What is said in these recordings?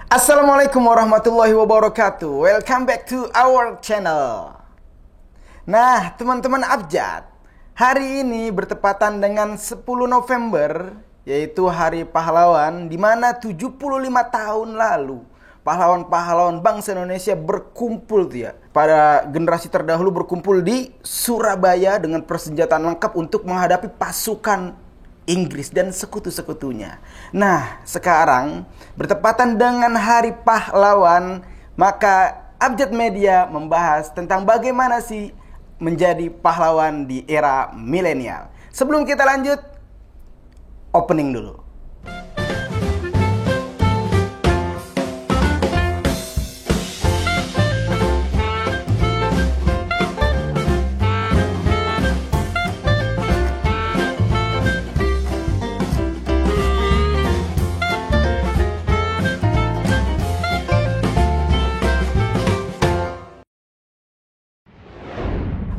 Assalamualaikum warahmatullahi wabarakatuh. Welcome back to our channel. Nah, teman-teman Abjad, hari ini bertepatan dengan 10 November, yaitu Hari Pahlawan, di mana 75 tahun lalu pahlawan-pahlawan bangsa Indonesia berkumpul tuh ya. Pada generasi terdahulu berkumpul di Surabaya dengan persenjataan lengkap untuk menghadapi pasukan Inggris dan sekutu-sekutunya. Nah, sekarang bertepatan dengan Hari Pahlawan, maka Abjad Media membahas tentang bagaimana sih menjadi pahlawan di era milenial. Sebelum kita lanjut, opening dulu.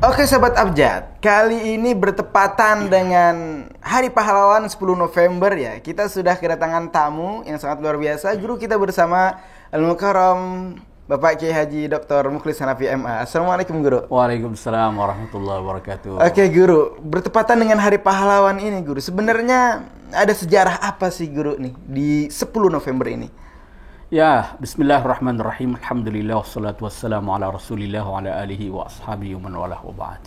Oke sahabat Abjad, kali ini bertepatan dengan Hari Pahlawan 10 November ya. Kita sudah kedatangan tamu yang sangat luar biasa. Guru kita bersama Al-Mukarram Bapak Kiai Haji Dr. Mukhlis Hanafi MA. Assalamualaikum Guru. Waalaikumsalam warahmatullahi wabarakatuh. Oke Guru, bertepatan dengan Hari Pahlawan ini Guru, sebenarnya ada sejarah apa sih Guru nih di 10 November ini? Ya, bismillahirrahmanirrahim. Alhamdulillah wassalatu wassalamu ala Rasulillah wa ala alihi wa ashabihi wa man walah wa ba'd.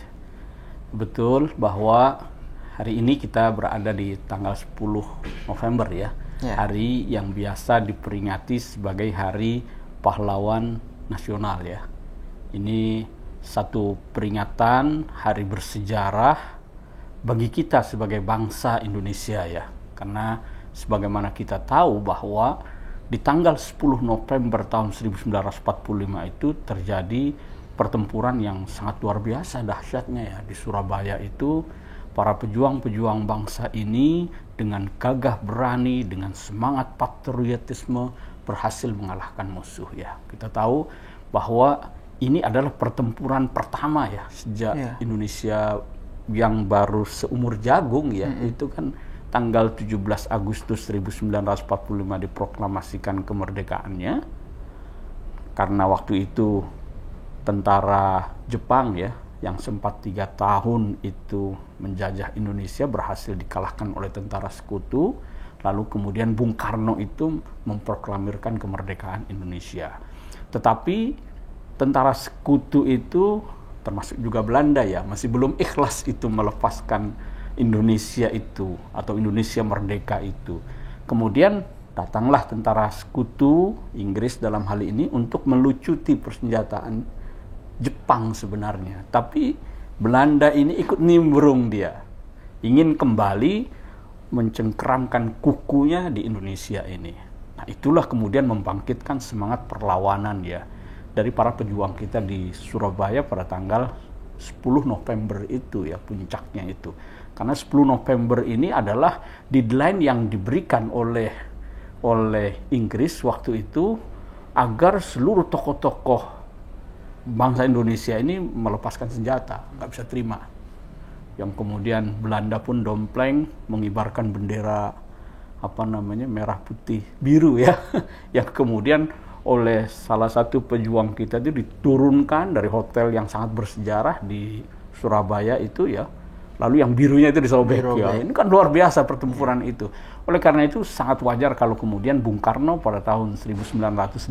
Betul bahwa hari ini kita berada di tanggal 10 November ya. Hari yang biasa diperingati sebagai Hari Pahlawan Nasional ya. Ini satu peringatan hari bersejarah bagi kita sebagai bangsa Indonesia ya. Karena sebagaimana kita tahu bahwa di tanggal 10 November tahun 1945 itu terjadi pertempuran yang sangat luar biasa dahsyatnya ya. Di Surabaya itu para pejuang-pejuang bangsa ini dengan gagah berani, dengan semangat patriotisme berhasil mengalahkan musuh ya. Kita tahu bahwa ini adalah pertempuran pertama ya sejak Indonesia yang baru seumur jagung ya. Itu kan tanggal 17 Agustus 1945 diproklamasikan kemerdekaannya. Karena waktu itu tentara Jepang ya, yang sempat 3 tahun itu menjajah Indonesia berhasil dikalahkan oleh tentara sekutu. Lalu kemudian Bung Karno itu memproklamirkan kemerdekaan Indonesia. Tetapi tentara sekutu itu termasuk juga Belanda ya, masih belum ikhlas itu melepaskan Indonesia itu atau Indonesia merdeka itu. Kemudian datanglah tentara sekutu Inggris dalam hal ini untuk melucuti persenjataan Jepang sebenarnya. Tapi Belanda ini ikut nimbrung dia. Ingin kembali mencengkeramkan kukunya di Indonesia ini. Nah, itulah kemudian membangkitkan semangat perlawanan ya dari para pejuang kita di Surabaya pada tanggal 10 November itu ya, puncaknya itu. Karena 10 November ini adalah deadline yang diberikan oleh Inggris waktu itu agar seluruh tokoh-tokoh bangsa Indonesia ini melepaskan senjata, nggak bisa terima. Yang kemudian Belanda pun dompleng mengibarkan bendera merah putih biru ya, yang kemudian oleh salah satu pejuang kita itu diturunkan dari hotel yang sangat bersejarah di Surabaya itu ya. Lalu yang birunya itu disobek ya. Ini kan luar biasa pertempuran itu. Oleh karena itu sangat wajar kalau kemudian Bung Karno pada tahun 1959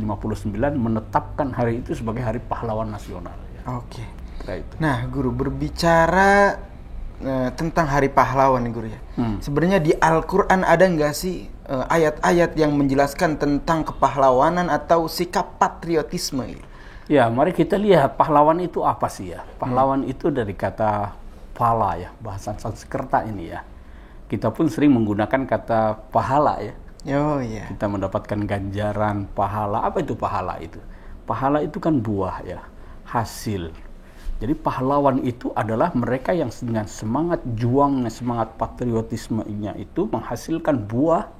menetapkan hari itu sebagai Hari Pahlawan Nasional ya. Oke. Nah, Guru, berbicara tentang Hari Pahlawan Guru ya. Sebenarnya di Al-Qur'an ada nggak sih ayat-ayat yang menjelaskan tentang kepahlawanan atau sikap patriotisme? Ya, mari kita lihat pahlawan itu apa sih ya. Pahlawan itu dari kata pala ya, bahasa Sanskerta ini ya. Kita pun sering menggunakan kata pahala ya. Oh iya. Kita mendapatkan ganjaran pahala. Apa itu pahala itu? Pahala itu kan buah ya, hasil. Jadi pahlawan itu adalah mereka yang dengan semangat juangnya, semangat patriotismenya itu menghasilkan buah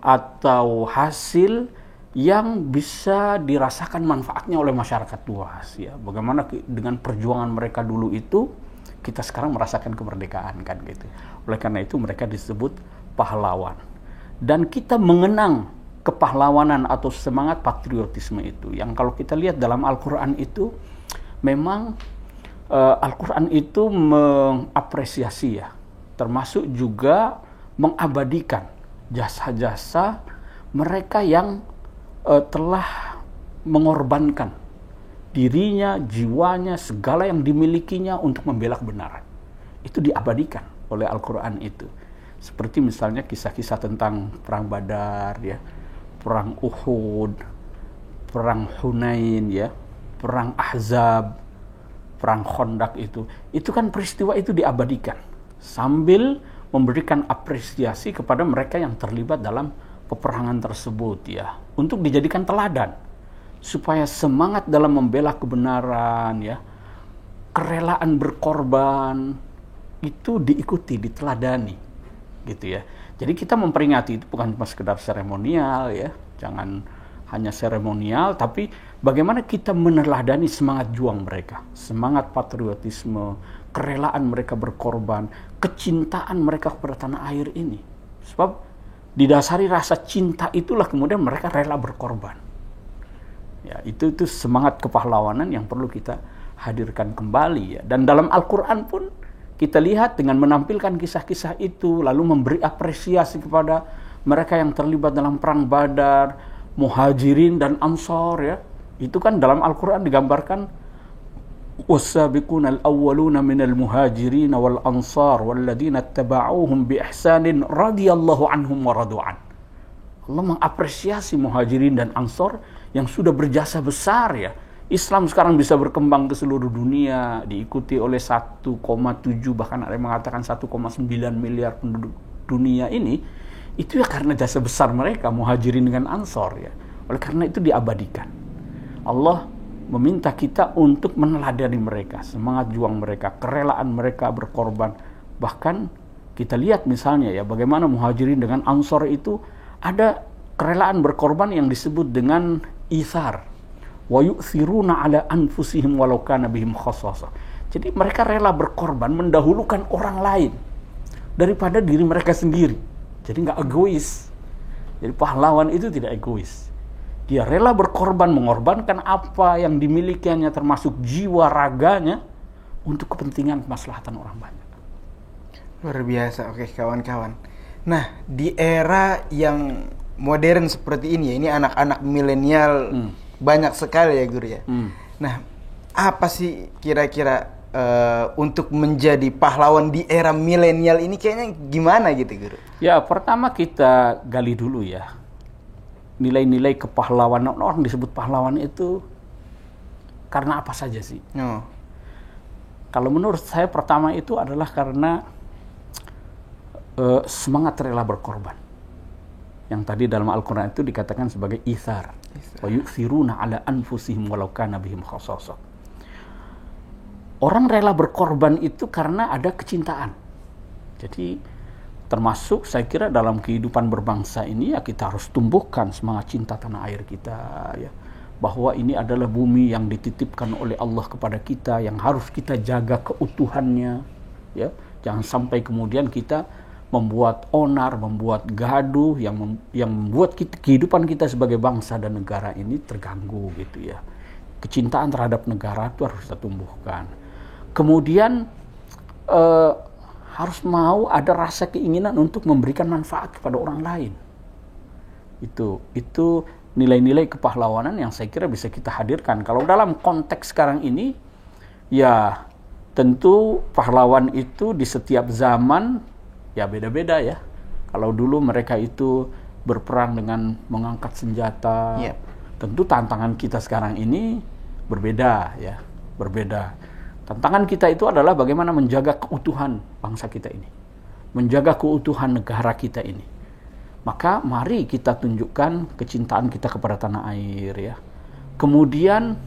atau hasil yang bisa dirasakan manfaatnya oleh masyarakat luas ya. Bagaimana dengan perjuangan mereka dulu itu kita sekarang merasakan kemerdekaan kan gitu. Oleh karena itu mereka disebut pahlawan. Dan kita mengenang kepahlawanan atau semangat patriotisme itu. Yang kalau kita lihat dalam Al-Quran itu, memang Al-Quran itu mengapresiasi ya, termasuk juga mengabadikan jasa-jasa mereka yang telah mengorbankan dirinya, jiwanya, segala yang dimilikinya untuk membela kebenaran. Itu diabadikan oleh Al-Quran itu. Seperti misalnya kisah-kisah tentang perang Badar ya, perang Uhud, perang Hunain ya, perang Ahzab, perang Khandaq itu kan peristiwa itu diabadikan sambil memberikan apresiasi kepada mereka yang terlibat dalam peperangan tersebut ya, untuk dijadikan teladan supaya semangat dalam membela kebenaran ya, kerelaan berkorban itu diikuti, diteladani gitu ya. Jadi kita memperingati itu bukan cuma sekedar seremonial ya, jangan hanya seremonial, tapi bagaimana kita meneladani semangat juang mereka, semangat patriotisme, kerelaan mereka berkorban, kecintaan mereka kepada tanah air ini. Sebab didasari rasa cinta itulah kemudian mereka rela berkorban. Ya, itu semangat kepahlawanan yang perlu kita hadirkan kembali ya. Dan dalam Al-Quran pun kita lihat dengan menampilkan kisah-kisah itu, lalu memberi apresiasi kepada mereka yang terlibat dalam perang Badar, Muhajirin dan Ansar ya. Itu kan dalam Al-Quran digambarkan was-sabiquna al-awwaluna minal muhajirin wal ansar walladzina ittaba'uuhum bi ihsanin radhiyallahu anhum wa radu'an. Allah mengapresiasi Muhajirin dan Ansar yang sudah berjasa besar ya. Islam sekarang bisa berkembang ke seluruh dunia, diikuti oleh 1,7 bahkan ada yang mengatakan 1,9 miliar penduduk dunia ini, itu ya karena jasa besar mereka, Muhajirin dengan Ansar ya. Oleh karena itu diabadikan. Allah meminta kita untuk meneladani mereka, semangat juang mereka, kerelaan mereka berkorban. Bahkan kita lihat misalnya ya, bagaimana Muhajirin dengan Ansar itu ada kerelaan berkorban yang disebut dengan itsar. Wa yu'thiruna ala anfusihim walau kana bihim khassasah. Jadi mereka rela berkorban, mendahulukan orang lain daripada diri mereka sendiri. Jadi nggak egois. Jadi pahlawan itu tidak egois. Dia rela berkorban, mengorbankan apa yang dimilikinya termasuk jiwa raganya untuk kepentingan kemaslahatan orang banyak. Luar biasa. Oke kawan-kawan. Nah, di era yang modern seperti ini ya, ini anak-anak milenial banyak sekali ya Guru ya. Nah, apa sih kira-kira untuk menjadi pahlawan di era milenial ini kayaknya gimana gitu Guru? Ya, pertama kita gali dulu ya. Nilai-nilai kepahlawanan, orang disebut pahlawan itu karena apa saja sih? Oh. Kalau menurut saya pertama itu adalah karena semangat rela berkorban. Yang tadi dalam Al-Quran itu dikatakan sebagai itsar. Wa yu'thiruna ala anfusihim walau kana bihim khassasah. Orang rela berkorban itu karena ada kecintaan. Jadi termasuk saya kira dalam kehidupan berbangsa ini ya kita harus tumbuhkan semangat cinta tanah air kita ya. Bahwa ini adalah bumi yang dititipkan oleh Allah kepada kita, yang harus kita jaga keutuhannya ya. Jangan sampai kemudian kita membuat onar, membuat gaduh yang membuat kehidupan kita sebagai bangsa dan negara ini terganggu gitu ya. Kecintaan terhadap negara itu harus kita tumbuhkan. Kemudian harus mau ada rasa keinginan untuk memberikan manfaat kepada orang lain. Itu nilai-nilai kepahlawanan yang saya kira bisa kita hadirkan. Kalau dalam konteks sekarang ini ya tentu pahlawan itu di setiap zaman ya beda-beda ya. Kalau dulu mereka itu berperang dengan mengangkat senjata, tentu tantangan kita sekarang ini berbeda ya, berbeda. Tantangan kita itu adalah bagaimana menjaga keutuhan bangsa kita ini, menjaga keutuhan negara kita ini. Maka mari kita tunjukkan kecintaan kita kepada tanah air ya. Kemudian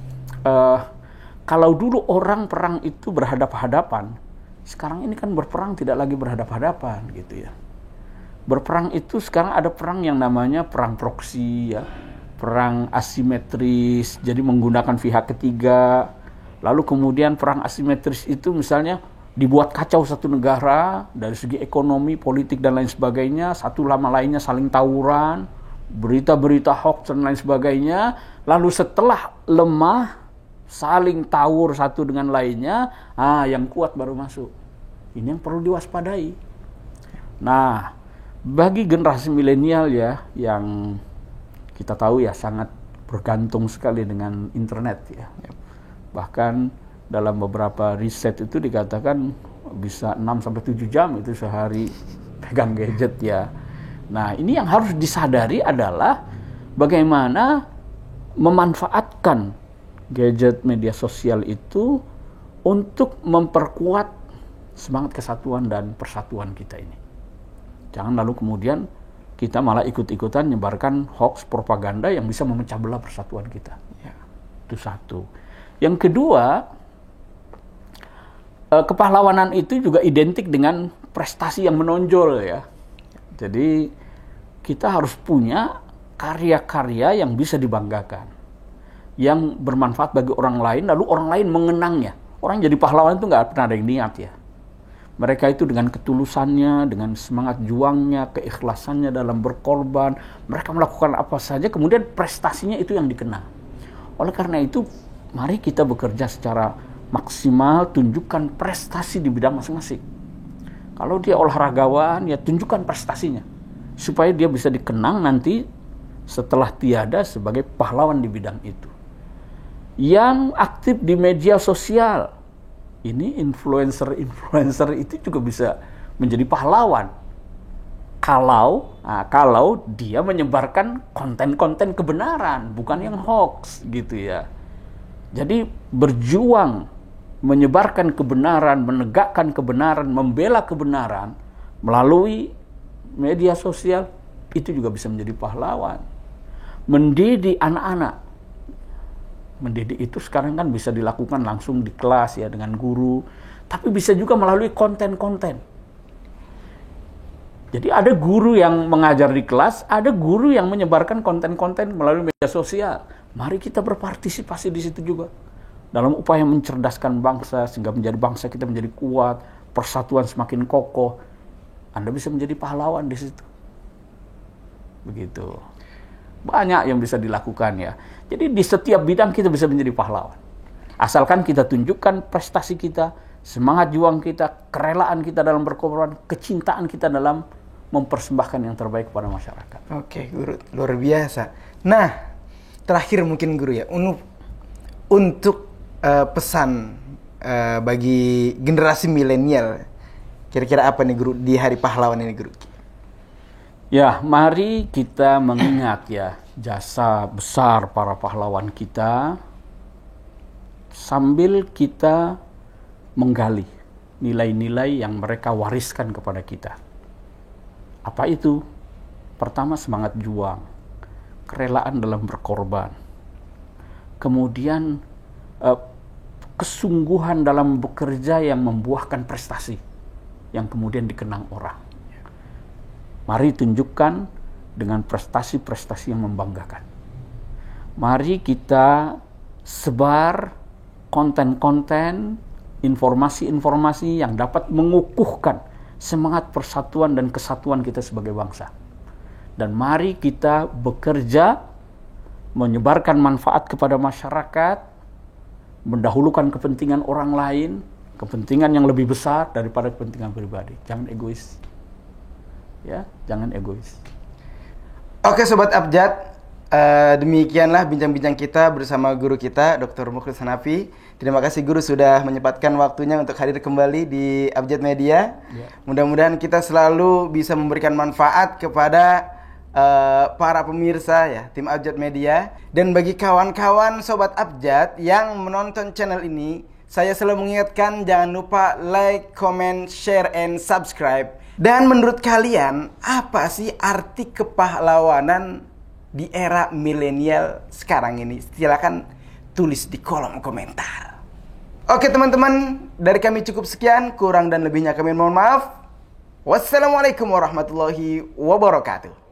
kalau dulu orang perang itu berhadapan-hadapan, sekarang ini kan berperang tidak lagi berhadapan-hadapan gitu ya. Berperang itu sekarang ada perang yang namanya perang proksi ya, perang asimetris, jadi menggunakan pihak ketiga. Lalu kemudian perang asimetris itu misalnya dibuat kacau satu negara dari segi ekonomi, politik dan lain sebagainya, satu sama lainnya saling tawuran, berita-berita hoax dan lain sebagainya, lalu setelah lemah, saling tawur satu dengan lainnya, yang kuat baru masuk. Ini yang perlu diwaspadai. Nah, bagi generasi milenial ya, yang kita tahu ya sangat bergantung sekali dengan internet ya. Bahkan dalam beberapa riset itu dikatakan bisa 6-7 jam itu sehari pegang gadget ya. Nah, ini yang harus disadari adalah bagaimana memanfaatkan gadget media sosial itu untuk memperkuat semangat kesatuan dan persatuan kita ini. Jangan lalu kemudian kita malah ikut-ikutan menyebarkan hoax propaganda yang bisa memecah belah persatuan kita. Ya, itu satu. Yang kedua, kepahlawanan itu juga identik dengan prestasi yang menonjol ya. Jadi kita harus punya karya-karya yang bisa dibanggakan, yang bermanfaat bagi orang lain, lalu orang lain mengenangnya. Orang jadi pahlawan itu nggak pernah ada yang niat ya. Mereka itu dengan ketulusannya, dengan semangat juangnya, keikhlasannya dalam berkorban, mereka melakukan apa saja, kemudian prestasinya itu yang dikenang. Oleh karena itu, mari kita bekerja secara maksimal, tunjukkan prestasi di bidang masing-masing. Kalau dia olahragawan, ya tunjukkan prestasinya, supaya dia bisa dikenang nanti setelah tiada sebagai pahlawan di bidang itu. Yang aktif di media sosial, ini influencer itu juga bisa menjadi pahlawan. Kalau dia menyebarkan konten-konten kebenaran, bukan yang hoax gitu ya. Jadi berjuang menyebarkan kebenaran, menegakkan kebenaran, membela kebenaran melalui media sosial, itu juga bisa menjadi pahlawan. Mendidik anak-anak. Mendidik itu sekarang kan bisa dilakukan langsung di kelas ya dengan guru, tapi bisa juga melalui konten-konten. Jadi ada guru yang mengajar di kelas, ada guru yang menyebarkan konten-konten melalui media sosial. Mari kita berpartisipasi di situ juga dalam upaya mencerdaskan bangsa sehingga menjadi bangsa kita menjadi kuat, persatuan semakin kokoh. Anda bisa menjadi pahlawan di situ. Begitu. Banyak yang bisa dilakukan ya. Jadi di setiap bidang kita bisa menjadi pahlawan. Asalkan kita tunjukkan prestasi kita, semangat juang kita, kerelaan kita dalam berkorban, kecintaan kita dalam mempersembahkan yang terbaik kepada masyarakat. Oke, Guru, luar biasa. Nah, terakhir mungkin Guru ya, untuk pesan bagi generasi milenial, kira-kira apa nih Guru di Hari Pahlawan ini Guru? Ya, mari kita mengingat ya jasa besar para pahlawan kita sambil kita menggali nilai-nilai yang mereka wariskan kepada kita. Apa itu? Pertama, semangat juang, kerelaan dalam berkorban. Kemudian kesungguhan dalam bekerja yang membuahkan prestasi yang kemudian dikenang orang. Mari tunjukkan dengan prestasi-prestasi yang membanggakan. Mari kita sebar konten-konten, informasi-informasi yang dapat mengukuhkan semangat persatuan dan kesatuan kita sebagai bangsa. Dan mari kita bekerja menyebarkan manfaat kepada masyarakat, mendahulukan kepentingan orang lain, kepentingan yang lebih besar daripada kepentingan pribadi. Jangan egois. Ya, jangan egois. Oke Sobat Abjad, demikianlah bincang-bincang kita bersama guru kita, Dr. Mukhlis Hanafi. Terima kasih Guru sudah menyempatkan waktunya untuk hadir kembali di Abjad Media. Ya. Mudah-mudahan kita selalu bisa memberikan manfaat kepada para pemirsa ya, tim Abjad Media. Dan bagi kawan-kawan Sobat Abjad yang menonton channel ini, saya selalu mengingatkan jangan lupa like, comment, share, and subscribe. Dan menurut kalian, apa sih arti kepahlawanan di era milenial sekarang ini? Silakan tulis di kolom komentar. Oke teman-teman, dari kami cukup sekian. Kurang dan lebihnya kami mohon maaf. Wassalamualaikum warahmatullahi wabarakatuh.